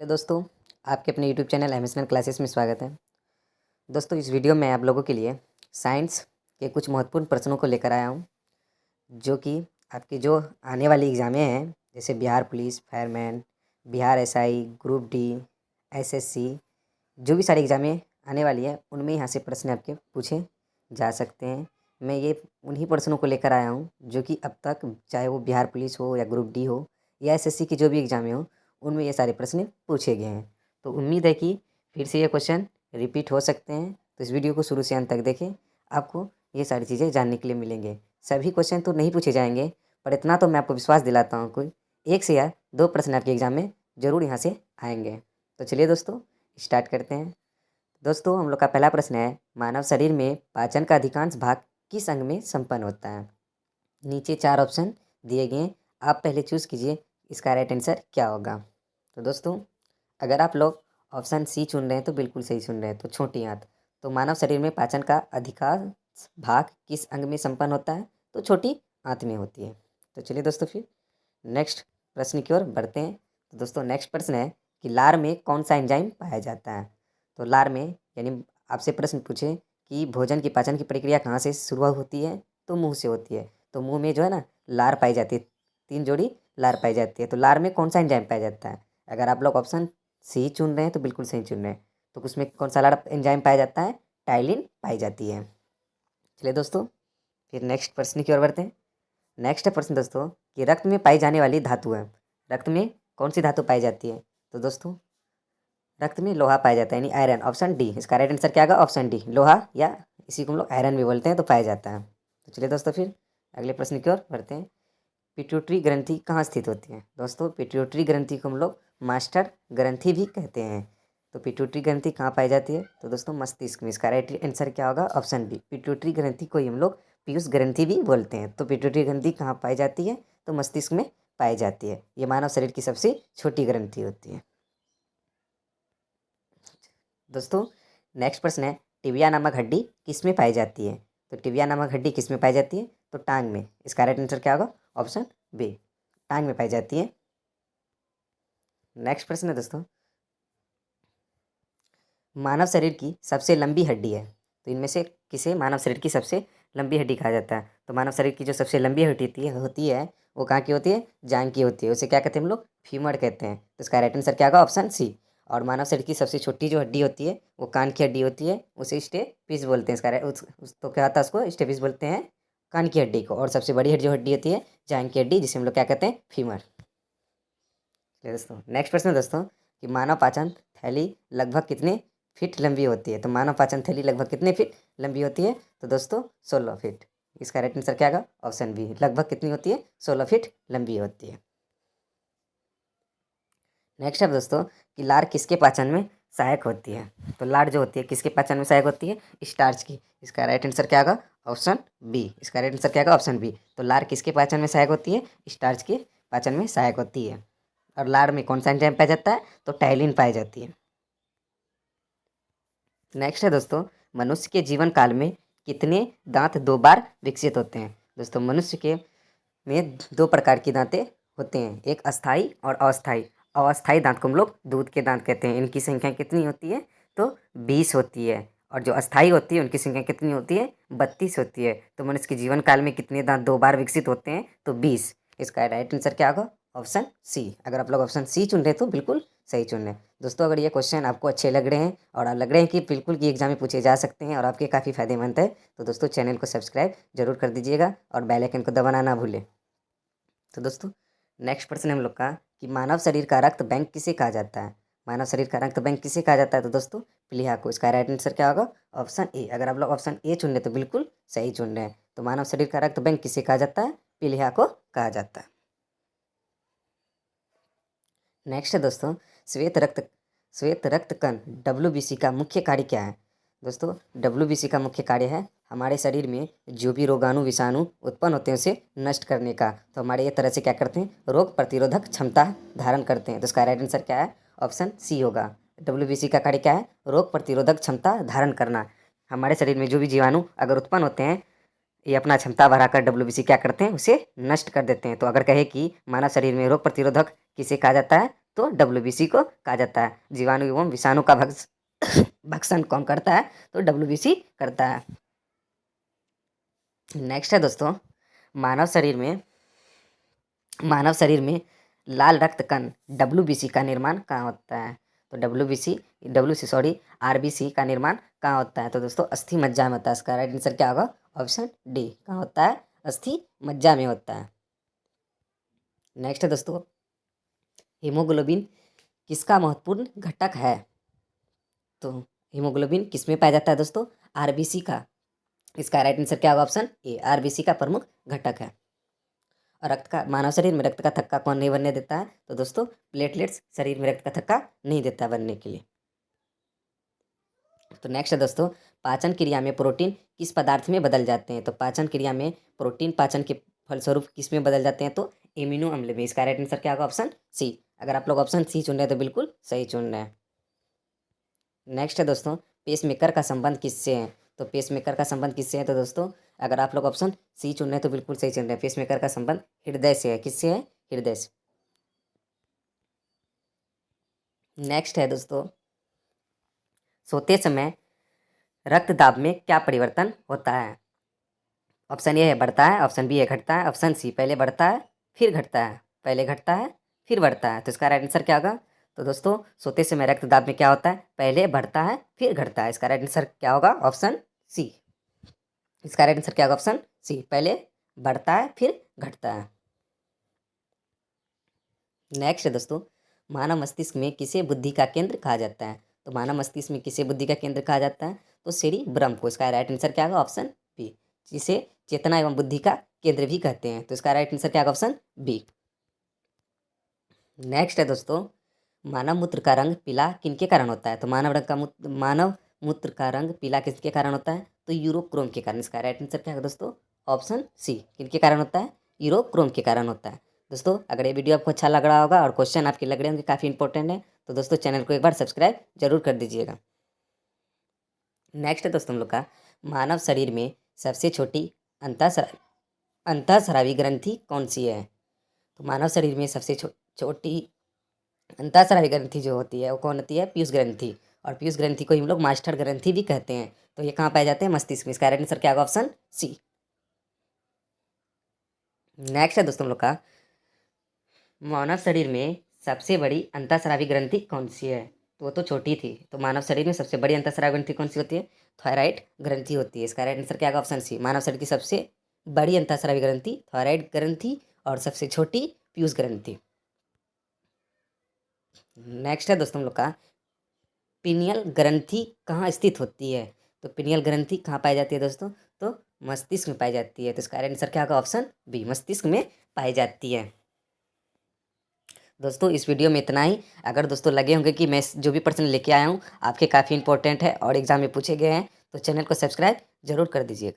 Hello दोस्तों, आपके अपने यूट्यूब चैनल एमएसएन क्लासेस में स्वागत है। दोस्तों, इस वीडियो में आप लोगों के लिए साइंस के कुछ महत्वपूर्ण प्रश्नों को लेकर आया हूँ, जो कि आपकी जो आने वाली एग्ज़ामें हैं, जैसे Bihar police, fireman, Bihar SI, group D, SSC, जो भी सारी एग्ज़ामें आने वाली है, उनमें यहाँ से प्रश्न आपके पूछे जा सकते हैं। मैं ये उन्हीं प्रश्नों को लेकर आया हूँ, जो कि अब तक चाहे वो बिहार पुलिस हो या ग्रुप डी हो या एसएससी की जो भी एग्ज़ामें हो, उनमें ये सारे प्रश्न पूछे गए हैं। तो उम्मीद है कि फिर से ये क्वेश्चन रिपीट हो सकते हैं। तो इस वीडियो को शुरू से अंत तक देखें, आपको ये सारी चीज़ें जानने के लिए मिलेंगे। सभी क्वेश्चन तो नहीं पूछे जाएंगे, पर इतना तो मैं आपको विश्वास दिलाता हूँ, कोई 1 से या 2 प्रश्न आपके एग्ज़ाम में ज़रूर यहाँ से आएंगे। तो चलिए दोस्तों, स्टार्ट करते हैं। दोस्तों, हम लोग का पहला प्रश्न है, मानव शरीर में पाचन का अधिकांश भाग किस अंग में संपन्न होता है? नीचे 4 ऑप्शन दिए गए हैं, आप पहले चूज़ कीजिए इसका राइट आंसर क्या होगा। तो दोस्तों, अगर आप लोग ऑप्शन सी चुन रहे हैं तो बिल्कुल सही चुन रहे हैं। तो छोटी आंत। तो मानव शरीर में पाचन का अधिकांश भाग किस अंग में संपन्न होता है? तो छोटी आंत में होती है। तो चलिए दोस्तों, फिर नेक्स्ट प्रश्न की ओर बढ़ते हैं। तो दोस्तों, नेक्स्ट प्रश्न है कि लार में कौन सा एंजाइम पाया जाता है? तो लार में यानी आपसे प्रश्न पूछे कि भोजन की पाचन की प्रक्रिया कहाँ से शुरू होती है? तो मुंह से होती है। तो मुंह में जो है ना, लार पाई जाती है, 3 जोड़ी लार पाई जाती है। तो लार में कौन सा एंजाइम पाया जाता है? अगर आप लोग ऑप्शन सी चुन रहे हैं तो बिल्कुल सही चुन रहे हैं। तो उसमें कौन सा लार एंजाइम पाया जाता है? टाइलिन पाई जाती है। चलिए दोस्तों, फिर नेक्स्ट प्रश्न की ओर बढ़ते हैं। नेक्स्ट प्रश्न दोस्तों कि रक्त में पाई जाने वाली धातु है। रक्त में कौन सी धातु पाई जाती है? तो दोस्तों, रक्त में लोहा पाया जाता है, यानी आयरन। ऑप्शन डी इसका राइट आंसर क्या होगा? ऑप्शन डी, लोहा, या इसी को हम लोग आयरन भी बोलते हैं, तो पाया जाता है। तो चलिए दोस्तों, फिर अगले प्रश्न की ओर बढ़ते हैं। पिट्यूटरी ग्रंथि कहाँ स्थित होती है? दोस्तों, पिट्यूटरी ग्रंथि को हम लोग मास्टर ग्रंथि भी कहते हैं। तो पिट्यूटरी ग्रंथि कहाँ पाई जाती है? तो दोस्तों, मस्तिष्क में। इसका राइट आंसर क्या होगा? ऑप्शन बी, पिट्यूटरी ग्रंथि को ही हम लोग पीयूष ग्रंथि भी बोलते हैं। तो पिट्यूटरी ग्रंथि कहाँ पाई जाती है? तो मस्तिष्क में पाई जाती है। ये मानव शरीर की सबसे छोटी ग्रंथि होती है। दोस्तों, नेक्स्ट प्रश्न है, टिबिया नामक हड्डी किस में पाई जाती है? तो टिबिया नामक हड्डी किस में पाई जाती है? तो टांग में। इसका राइट आंसर क्या होगा? ऑप्शन बी, टांग में पाई जाती है। नेक्स्ट प्रश्न है दोस्तों, मानव शरीर की सबसे लंबी हड्डी है, तो इनमें से किसे मानव शरीर की सबसे लंबी हड्डी कहा जाता है? तो मानव शरीर की जो सबसे लंबी हड्डी होती है वो कहाँ की होती है? जांघ की होती है। उसे क्या कहते हैं हम लोग? फीमर कहते हैं। तो इसका राइट आंसर क्या होगा? Option C. और मानव शरीर की सबसे छोटी जो हड्डी होती है वो कान की हड्डी होती है, उसे स्टेपिस बोलते हैं। इसका तो क्या होता है? उसको स्टेपिस बोलते हैं, कान की हड्डी को। और सबसे बड़ी जो हड्डी होती है, जांघ की हड्डी, जिसे हम लोग क्या कहते हैं? फीमर। चलिए दोस्तों, नेक्स्ट प्रश्न दोस्तों कि मानव पाचन थैली लगभग कितने फीट लंबी होती है? तो मानव पाचन थैली लगभग कितने फीट लंबी होती है? तो दोस्तों, 16 फीट। इसका राइट आंसर क्या होगा? ऑप्शन बी, लगभग कितनी होती है? 16 फीट लंबी होती है। नेक्स्ट है दोस्तों कि लार किसके पाचन में सहायक होती है? तो लार जो होती है किसके पाचन में सहायक होती है? स्टार्च की। इसका राइट आंसर क्या होगा? Option B. इसका राइट आंसर क्या होगा? Option B. तो लार किसके पाचन में सहायक होती है? स्टार्च के पाचन में सहायक होती है। और लार में कौन सा एंजाइम पाया जाता है? तो टाइलिन पाई जाती है। नेक्स्ट है दोस्तों, मनुष्य के जीवन काल में कितने दांत 2 बार विकसित होते हैं? दोस्तों, मनुष्य के में 2 प्रकार की दांतें होते हैं, एक अस्थाई और अस्थाई। अस्थाई दांत को हम लोग दूध के दांत कहते हैं। इनकी संख्या कितनी होती है? तो 20 होती है। और जो अस्थाई होती है उनकी संख्या कितनी होती है? 32 होती है। तो मनुष्य के जीवन काल में कितने दांत 2 बार विकसित होते हैं? तो 20। इसका राइट आंसर क्या होगा? Option C. अगर आप लोग ऑप्शन सी चुन रहे हैं तो बिल्कुल सही चुन रहे हैं। दोस्तों, अगर ये क्वेश्चन आपको अच्छे लग रहे हैं और लग रहे हैं कि बिल्कुल की एग्जाम में पूछे जा सकते हैं और आपके काफ़ी फायदेमंद है, तो दोस्तों चैनल को सब्सक्राइब जरूर कर दीजिएगा और बेल आइकन को दबाना ना भूलें। तो दोस्तों, नेक्स्ट प्रश्न हम लोग का कि मानव शरीर का रक्त बैंक किसे कहा जाता है? मानव शरीर का रक्त बैंक किसे कहा जाता है? तो दोस्तों, प्लीहा को। इसका राइट आंसर क्या होगा? Option A. अगर आप लोग ऑप्शन ए चुन रहे तो बिल्कुल सही चुन रहे हैं। तो मानव शरीर का रक्त बैंक किसे कहा जाता है? प्लीहा को कहा जाता है। नेक्स्ट है दोस्तों, श्वेत रक्त कण WBC का मुख्य कार्य क्या है? दोस्तों, WBC का मुख्य कार्य है हमारे शरीर में जो भी रोगाणु विषाणु उत्पन्न होते हैं उसे नष्ट करने का। तो हमारे ये तरह से क्या करते हैं? रोग प्रतिरोधक क्षमता धारण करते हैं। तो इसका राइट आंसर क्या है? ऑप्शन सी होगा। WBC का कार्य क्या है? रोग प्रतिरोधक क्षमता धारण करना। हमारे शरीर में जो भी जीवाणु अगर उत्पन्न होते हैं, ये अपना क्षमता बढ़ाकर WBC क्या करते हैं? उसे नष्ट कर देते हैं। तो अगर कहे कि मानव शरीर में रोग प्रतिरोधक किसे कहा जाता है, तो WBC को कहा जाता है। जीवाणु एवं विषाणु का भक्षण कौन करता है? तो WBC करता है। नेक्स्ट है दोस्तों, मानव शरीर में लाल रक्त कण WBC का निर्माण कहाँ होता है? तो RBC का निर्माण कहाँ होता है? तो दोस्तों अस्थि मज्जा में होता है। इसका राइट आंसर क्या होगा? Option D. कहाँ होता है? अस्थि मज्जा में होता है। नेक्स्ट है दोस्तों, हीमोग्लोबिन किसका महत्वपूर्ण घटक है? तो हीमोग्लोबिन किस में पाया जाता है दोस्तों? RBC का। इसका राइट आंसर क्या होगा? Option A. RBC का प्रमुख घटक है। और मानव शरीर में रक्त का थक्का कौन नहीं बनने देता है? तो दोस्तों प्लेटलेट्स शरीर में रक्त का थक्का नहीं देता बनने के लिए। तो नेक्स्ट है दोस्तों, पाचन क्रिया में प्रोटीन किस पदार्थ में बदल जाते हैं? तो पाचन क्रिया में प्रोटीन पाचन के फलस्वरूप किस में बदल जाते हैं? तो एमिनो अम्ल में। इसका राइट आंसर क्या होगा? Option C. अगर आप लोग ऑप्शन सी चुन रहे हैं तो बिल्कुल सही चुन रहे हैं। नेक्स्ट है दोस्तों, पेसमेकर का संबंध किससे है? तो पेसमेकर का संबंध किससे है? तो दोस्तों अगर आप लोग ऑप्शन सी चुन रहे हैं तो बिल्कुल सही चुन रहे हैं। पेसमेकर का संबंध हृदय से है। किससे है? हृदय से। नेक्स्ट है दोस्तों, सोते समय रक्त दाब में क्या परिवर्तन होता है? ऑप्शन ए है बढ़ता है, ऑप्शन बी है घटता है, ऑप्शन सी पहले बढ़ता है फिर घटता है, पहले घटता है फिर बढ़ता है। तो इसका राइट आंसर क्या होगा? तो दोस्तों सोते समय रक्त दाब में क्या होता है? पहले बढ़ता है फिर घटता है। इसका राइट आंसर क्या होगा? Option C. इसका राइट आंसर क्या होगा? Option C. पहले बढ़ता है फिर घटता है। नेक्स्ट है दोस्तों, मानव मस्तिष्क में किसे बुद्धि का केंद्र कहा जाता है? तो मानव मस्तिष्क में किसे बुद्धि का केंद्र कहा जाता है? तो सेरिब्रम को। इसका राइट आंसर क्या होगा? Option B. जिसे चेतना एवं बुद्धि का केंद्र भी कहते हैं। तो इसका राइट आंसर क्या होगा? Option B. नेक्स्ट है दोस्तों, मानव मूत्र का रंग पीला किनके कारण होता है? तो मानव मूत्र का रंग पीला किसके कारण होता है? तो यूरोक्रोम के कारण। इसका राइट आंसर क्या होगा दोस्तों? Option C. किनके कारण होता है? यूरोक्रोम के कारण होता है। दोस्तों अगर ये वीडियो आपको अच्छा लग रहा होगा और क्वेश्चन आपके लग रहे होंगे काफ़ी इंपॉर्टेंट है, तो दोस्तों चैनल को एक बार सब्सक्राइब जरूर कर दीजिएगा। नेक्स्ट है दोस्तों हम लोग का, मानव शरीर में सबसे छोटी अंतःस्रावी ग्रंथि कौन सी है? तो मानव शरीर में सबसे छोटी अंतःस्रावी ग्रंथि जो होती है वो कौन होती है? पीयूष ग्रंथि। और पीयूष ग्रंथि को हम लोग मास्टर ग्रंथि भी कहते हैं। तो ये कहाँ पाए जाते हैं? मस्तिष्क में। इसका राइट आंसर क्या होगा? ऑप्शन सी। नेक्स्ट है दोस्तों हम लोग का, मानव शरीर में सबसे बड़ी अंतःस्रावी ग्रंथि कौन सी है? तो वो तो छोटी थी। तो मानव शरीर में सबसे बड़ी अंतःस्रावी ग्रंथि कौन सी होती है? थायराइड ग्रंथि होती है। इसका राइट आंसर क्या होगा? ऑप्शन सी। मानव शरीर की सबसे बड़ी अंतःस्रावी ग्रंथि थायराइड ग्रंथि और सबसे छोटी पीयूष ग्रंथि। नेक्स्ट है दोस्तों हम लोग का, पिनियल ग्रंथि कहाँ स्थित होती है? तो पिनियल ग्रंथि कहाँ पाई जाती है दोस्तों? तो मस्तिष्क में पाई जाती है। तो इसका राइट आंसर क्या होगा? Option B. मस्तिष्क में पाई जाती है। दोस्तों इस वीडियो में इतना ही। अगर दोस्तों लगे होंगे कि मैं जो भी प्रश्न लेके आया हूँ आपके काफ़ी इंपॉर्टेंट है और एग्जाम में पूछे गए हैं, तो चैनल को सब्सक्राइब जरूर कर दीजिएगा।